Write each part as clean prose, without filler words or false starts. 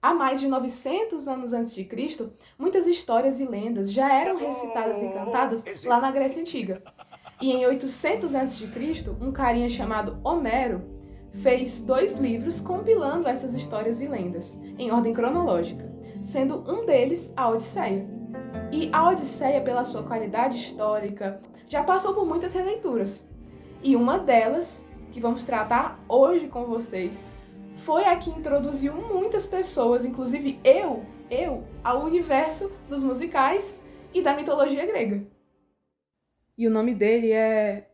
Há mais de 900 anos antes de Cristo, muitas histórias e lendas já eram recitadas e cantadas lá na Grécia Antiga. E em 800 antes de Cristo, um carinha chamado Homero fez 2 livros compilando essas histórias e lendas, em ordem cronológica, sendo um deles a Odisseia. E a Odisseia, pela sua qualidade histórica, já passou por muitas releituras. E uma delas, que vamos tratar hoje com vocês, foi a que introduziu muitas pessoas, inclusive eu, ao universo dos musicais e da mitologia grega. E o nome dele é...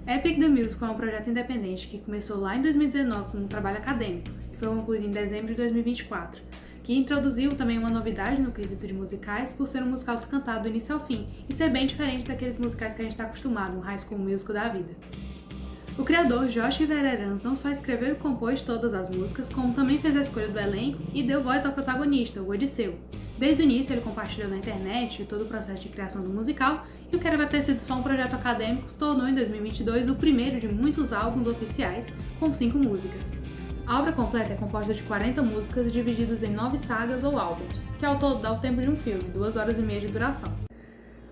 Epic the Musical é um projeto independente que começou lá em 2019 como um trabalho acadêmico e foi concluído em dezembro de 2024, que introduziu também uma novidade no quesito de musicais por ser um musical cantado do início ao fim e ser bem diferente daqueles musicais que a gente está acostumado, um High School Musical da vida. O criador, Josh Vererans, não só escreveu e compôs todas as músicas, como também fez a escolha do elenco e deu voz ao protagonista, o Odisseu. Desde o início ele compartilhou na internet todo o processo de criação do musical, e o que era para ter sido só um projeto acadêmico se tornou em 2022 o primeiro de muitos álbuns oficiais, com 5 músicas. A obra completa é composta de 40 músicas divididas em 9 sagas ou álbuns, que ao todo dá o tempo de um filme, 2 horas e meia de duração.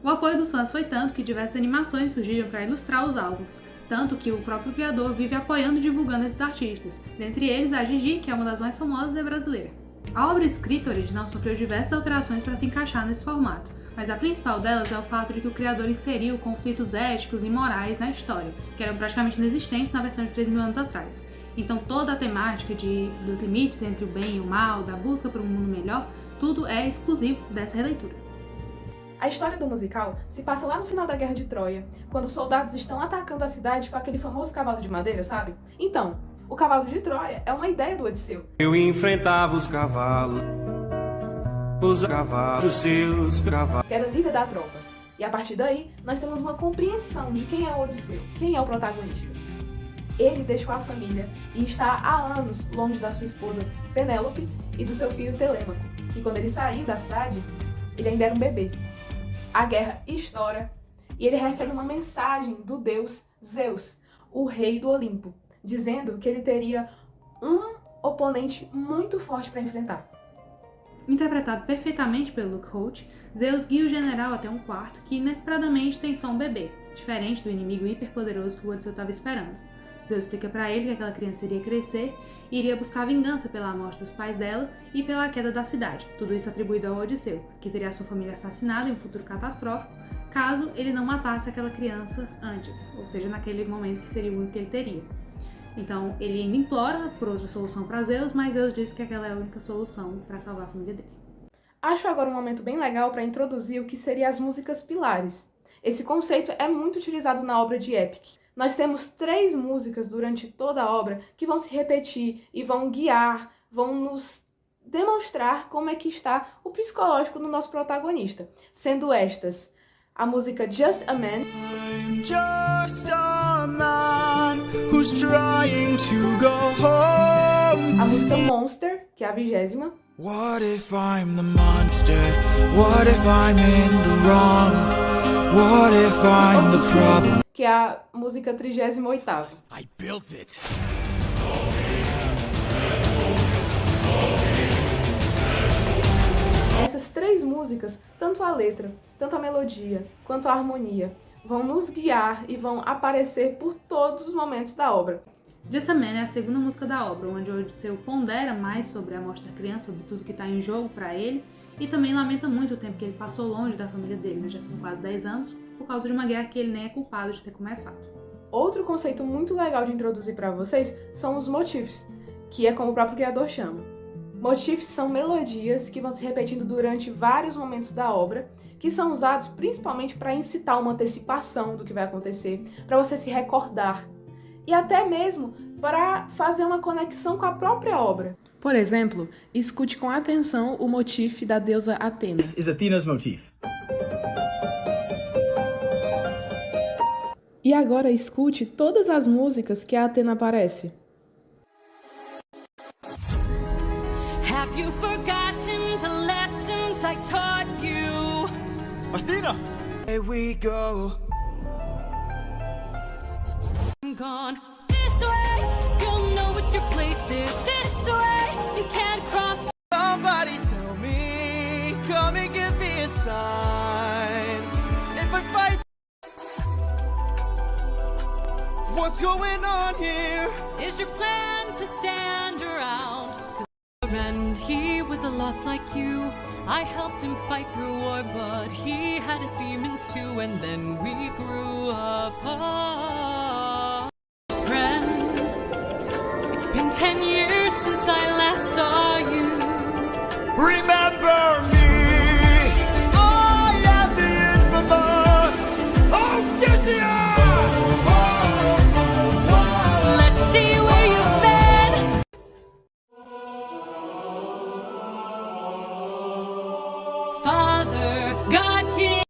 O apoio dos fãs foi tanto que diversas animações surgiram para ilustrar os álbuns, tanto que o próprio criador vive apoiando e divulgando esses artistas, dentre eles a Gigi, que é uma das mais famosas e brasileira. A obra escrita original sofreu diversas alterações para se encaixar nesse formato, mas a principal delas é o fato de que o criador inseriu conflitos éticos e morais na história, que eram praticamente inexistentes na versão de 3.000 anos atrás. Então toda a temática dos limites entre o bem e o mal, da busca por um mundo melhor, tudo é exclusivo dessa releitura. A história do musical se passa lá no final da Guerra de Troia, quando os soldados estão atacando a cidade com aquele famoso cavalo de madeira, sabe? Então, o cavalo de Troia é uma ideia do Odisseu. Eu enfrentava os cavalos, seus cavalos. Que era líder da tropa. E a partir daí, nós temos uma compreensão de quem é o Odisseu, quem é o protagonista. Ele deixou a família e está há anos longe da sua esposa Penélope e do seu filho Telêmaco, que quando ele saiu da cidade, ele ainda era um bebê. A guerra estoura e ele recebe uma mensagem do deus Zeus, o rei do Olimpo, dizendo que ele teria um oponente muito forte para enfrentar. Interpretado perfeitamente pelo Luke Holt, Zeus guia o general até um quarto que inesperadamente tem só um bebê, diferente do inimigo hiperpoderoso que o Odisseu estava esperando. Zeus explica para ele que aquela criança iria crescer e iria buscar vingança pela morte dos pais dela e pela queda da cidade, tudo isso atribuído ao Odisseu, que teria sua família assassinada em um futuro catastrófico, caso ele não matasse aquela criança antes, ou seja, naquele momento que seria o único que ele teria. Então ele ainda implora por outra solução para Zeus, mas Zeus diz que aquela é a única solução para salvar a família dele. Acho agora um momento bem legal para introduzir o que seriam as músicas pilares. Esse conceito é muito utilizado na obra de Epic. Nós temos 3 músicas durante toda a obra que vão se repetir e vão guiar, vão nos demonstrar como é que está o psicológico do nosso protagonista, sendo estas a música Just a Man, I'm just a man who's trying to go home. a música Monster, que é a 20ª, What if I'm the monster? What if I'm in the wrong? What if I'm the problem? que é a música 38ª. I built it. Essas 3 músicas, tanto a letra, tanto a melodia, quanto a harmonia, vão nos guiar e vão aparecer por todos os momentos da obra. Just a Man é a segunda música da obra, onde o Odisseu pondera mais sobre a morte da criança, sobre tudo que está em jogo para ele, e também lamenta muito o tempo que ele passou longe da família dele, né? Já são quase 10 anos, por causa de uma guerra que ele nem é culpado de ter começado. Outro conceito muito legal de introduzir para vocês são os motifs, que é como o próprio criador chama. Motifs são melodias que vão se repetindo durante vários momentos da obra, que são usados principalmente para incitar uma antecipação do que vai acontecer, para você se recordar, e até mesmo para fazer uma conexão com a própria obra. Por exemplo, escute com atenção o motif da deusa Atena. This is Athena's motif. E agora escute todas as músicas que a Atena aparece. Have you forgotten the lessons I taught you? Athena! Here we go. I'm gone this way. You'll know what your place is. This way, you can't cross. Somebody tell me, come and give me a sign. If I fight, what's going on here? Is your plan to stand around? 'Cause and he was a lot like you. I helped him fight through war, but he had his demons too. And then we grew apart. Friend, it's been 10 years since I last saw you. Remember me! I am the infamous Odysseus! Let's see where you've been. Father, God King.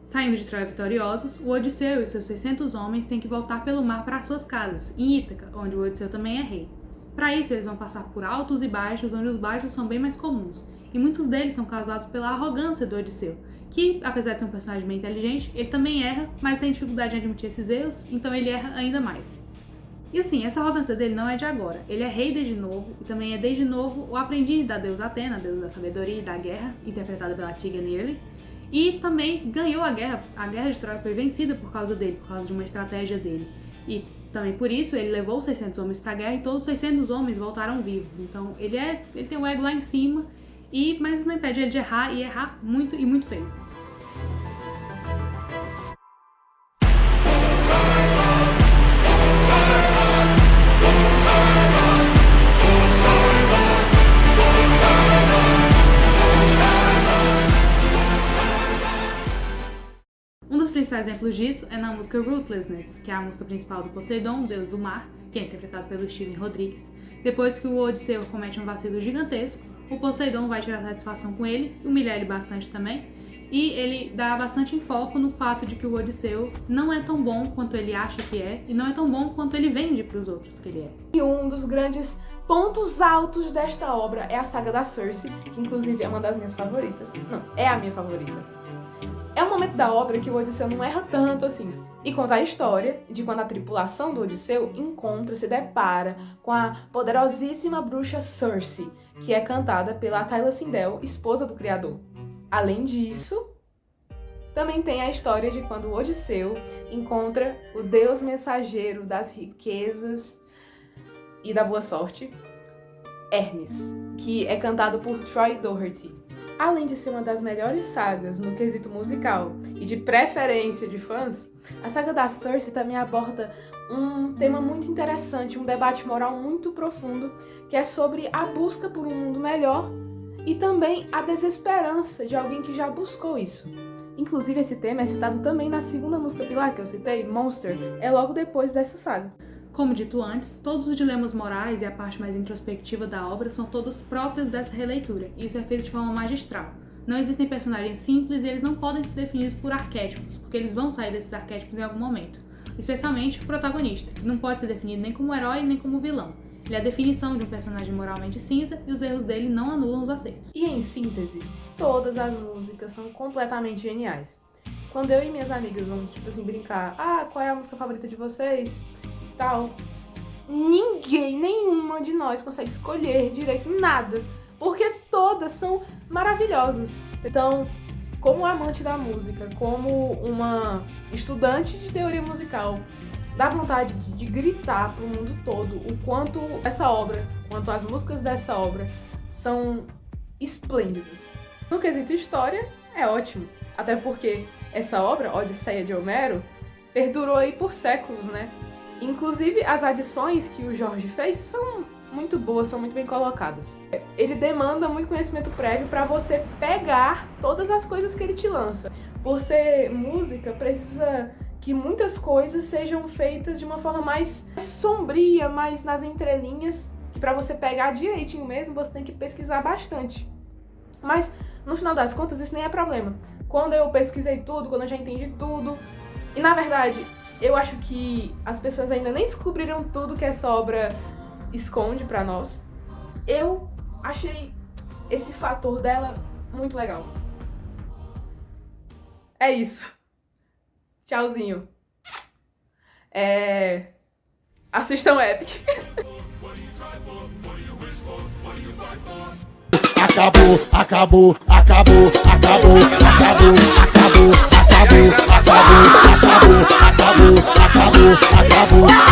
Saindo de Troia vitoriosos, o Odisseu e seus 600 homens têm que voltar pelo mar para suas casas, em Ítaca, onde o Odisseu também é rei. Para isso, eles vão passar por altos e baixos, onde os baixos são bem mais comuns, e muitos deles são causados pela arrogância do Odisseu, que, apesar de ser um personagem bem inteligente, ele também erra, mas tem dificuldade em admitir esses erros, então ele erra ainda mais. E assim, essa arrogância dele não é de agora, ele é rei desde novo, e também é desde novo o aprendiz da deusa Atena, deusa da sabedoria e da guerra, interpretada pela Tigana Nearly, e também ganhou a guerra de Troia foi vencida por causa dele, por causa de uma estratégia dele. E também por isso ele levou os 600 homens pra guerra e todos os 600 homens voltaram vivos. Então ele tem o ego lá em cima, mas isso não impede ele de errar e errar muito e muito feio. Um dos principais exemplos disso é na música Ruthlessness, que é a música principal do Poseidon, deus do mar, que é interpretado pelo Steven Rodrigues. Depois que o Odisseu comete um vacilo gigantesco, o Poseidon vai tirar satisfação com ele, humilhar ele bastante também, e ele dá bastante enfoque no fato de que o Odisseu não é tão bom quanto ele acha que é, e não é tão bom quanto ele vende para os outros que ele é. E um dos grandes pontos altos desta obra é a saga da Circe, que inclusive é uma das minhas favoritas. Não, é a minha favorita. É um momento da obra que o Odisseu não erra tanto assim. E conta a história de quando a tripulação do Odisseu se depara com a poderosíssima bruxa Circe, que é cantada pela Tayla Sindel, esposa do criador. Além disso, também tem a história de quando o Odisseu encontra o deus mensageiro das riquezas e da boa sorte, Hermes, que é cantado por Troy Doherty. Além de ser uma das melhores sagas no quesito musical e de preferência de fãs, a saga da Circe também aborda um tema muito interessante, um debate moral muito profundo, que é sobre a busca por um mundo melhor e também a desesperança de alguém que já buscou isso. Inclusive, esse tema é citado também na segunda música pilar que eu citei, Monster, é logo depois dessa saga. Como dito antes, todos os dilemas morais e a parte mais introspectiva da obra são todos próprios dessa releitura, e isso é feito de forma magistral. Não existem personagens simples e eles não podem ser definidos por arquétipos, porque eles vão sair desses arquétipos em algum momento. Especialmente o protagonista, que não pode ser definido nem como herói nem como vilão. Ele é a definição de um personagem moralmente cinza e os erros dele não anulam os acertos. E em síntese, todas as músicas são completamente geniais. Quando eu e minhas amigas vamos, brincar, qual é a música favorita de vocês? Tal. Nenhuma de nós consegue escolher direito nada, porque todas são maravilhosas. Então, como amante da música, como uma estudante de teoria musical, dá vontade de gritar pro mundo todo o quanto quanto as músicas dessa obra são esplêndidas. No quesito história, é ótimo, até porque essa obra, Odisseia de Homero, perdurou aí por séculos, né? Inclusive, as adições que o Jorge fez são muito boas, são muito bem colocadas. Ele demanda muito conhecimento prévio para você pegar todas as coisas que ele te lança. Por ser música, precisa que muitas coisas sejam feitas de uma forma mais sombria, mais nas entrelinhas, que que pra você pegar direitinho mesmo, você tem que pesquisar bastante. Mas, no final das contas, isso nem é problema. Quando eu pesquisei tudo, quando eu já entendi tudo... E, na verdade, eu acho que as pessoas ainda nem descobriram tudo que essa obra esconde pra nós. Eu achei esse fator dela muito legal. É isso. Tchauzinho. Assistam Epic. Acabou, acabou, acabou, acabou, acabou, acabou, acabou, acabou, acabou, acabou, acabou, acabou, acabou.